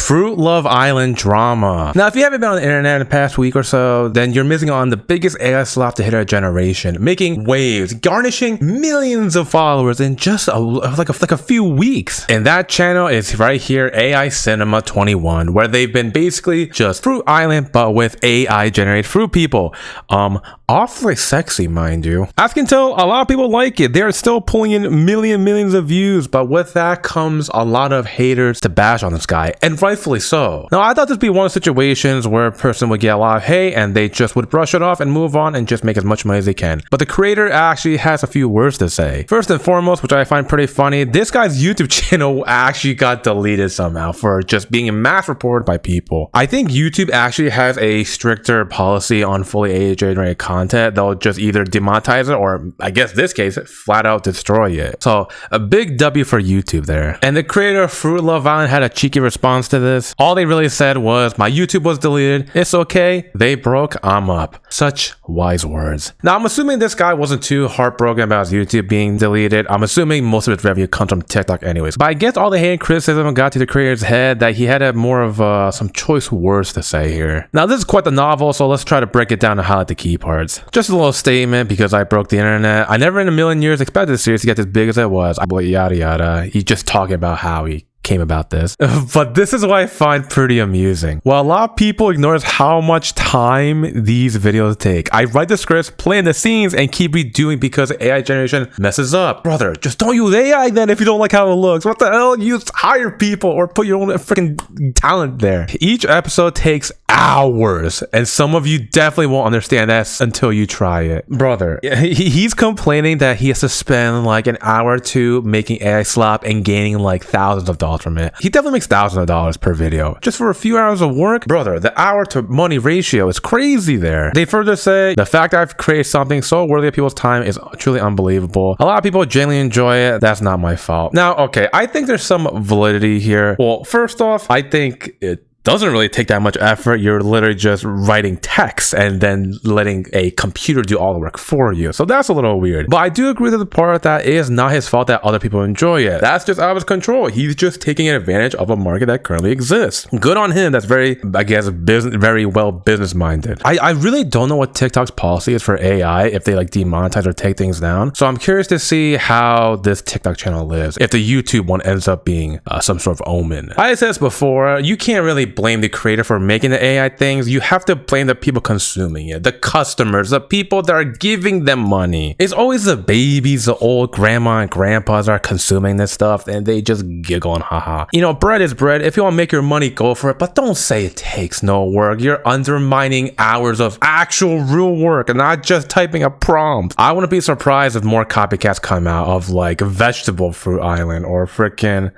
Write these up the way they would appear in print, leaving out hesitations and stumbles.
Fruit Love Island drama. Now, if you haven't been on the internet in the past week or so, then you're missing on the biggest AI slap to hit our generation, making waves, garnishing millions of followers in just like a few weeks. And that channel is right here, AI Cinema 21, where they've been basically just Fruit Island, but with AI generated fruit people. Awfully sexy, mind you. As you can tell, a lot of people like it. They're still pulling in millions of views, but with that comes a lot of haters to bash on this guy, and rightfully so. Now, I thought this would be one of the situations where a person would get a lot of hate and they just would brush it off and move on and just make as much money as they can. But the creator actually has a few words to say. First and foremost, which I find pretty funny, this guy's YouTube channel actually got deleted somehow for just being mass reported by people. I think YouTube actually has a stricter policy on fully AI generated content. They'll just either demonetize it or, I guess this case, flat out destroy it. So a big W for YouTube there. And the creator of Fruit Love Island had a cheeky response to this. All they really said was, my YouTube was deleted. It's okay. They broke. I'm up. Such wise words. Now, I'm assuming this guy wasn't too heartbroken about his YouTube being deleted. I'm assuming most of his revenue comes from TikTok anyways. But I guess all the hate and criticism got to the creator's head that he had more of some choice words to say here. Now, this is quite the novel, so let's try to break it down and highlight the key parts. Just a little statement because I broke the internet. I never in a million years expected this series to get as big as it was. Yada yada. He's just talking about how he came about this. But this is what I find pretty amusing. Well, a lot of people ignore how much time these videos take. I write the scripts, plan the scenes, and keep redoing because AI generation messes up. Brother, just don't use AI then if you don't like how it looks. What the hell? Use hire people or put your own freaking talent there. Each episode takes hours, and some of you definitely won't understand that until you try it. Brother, he's complaining that he has to spend like an hour or two making AI slap and gaining like thousands of dollars from it. He definitely makes thousands of dollars per video just for a few hours of work. Brother, the hour to money ratio is crazy there. They further say, the fact I've created something so worthy of people's time is truly unbelievable. A lot of people genuinely enjoy it. That's not my fault. Now, okay, I think there's some validity here. Well, first off, I think it doesn't really take that much effort. You're literally just writing text and then letting a computer do all the work for you. So that's a little weird. But I do agree that the part that is not his fault that other people enjoy it. That's just out of his control. He's just taking advantage of a market that currently exists. Good on him. That's very, I guess, very well business minded. I really don't know what TikTok's policy is for AI, if they like demonetize or take things down. So I'm curious to see how this TikTok channel lives, if the YouTube one ends up being some sort of omen. I said this before, you can't really blame the creator for making the AI things. You have to blame the people consuming it, the customers, the people that are giving them money. It's always the babies, the old grandma and grandpas are consuming this stuff and they just giggle and haha. You know, bread is bread. If you want to make your money, go for it, but don't say it takes no work. You're undermining hours of actual real work and not just typing a prompt. I wouldn't be surprised if more copycats come out of like Vegetable Fruit Island or freaking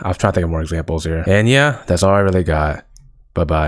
I was trying to think of more examples here. And yeah, that's all I really got. Bye-bye.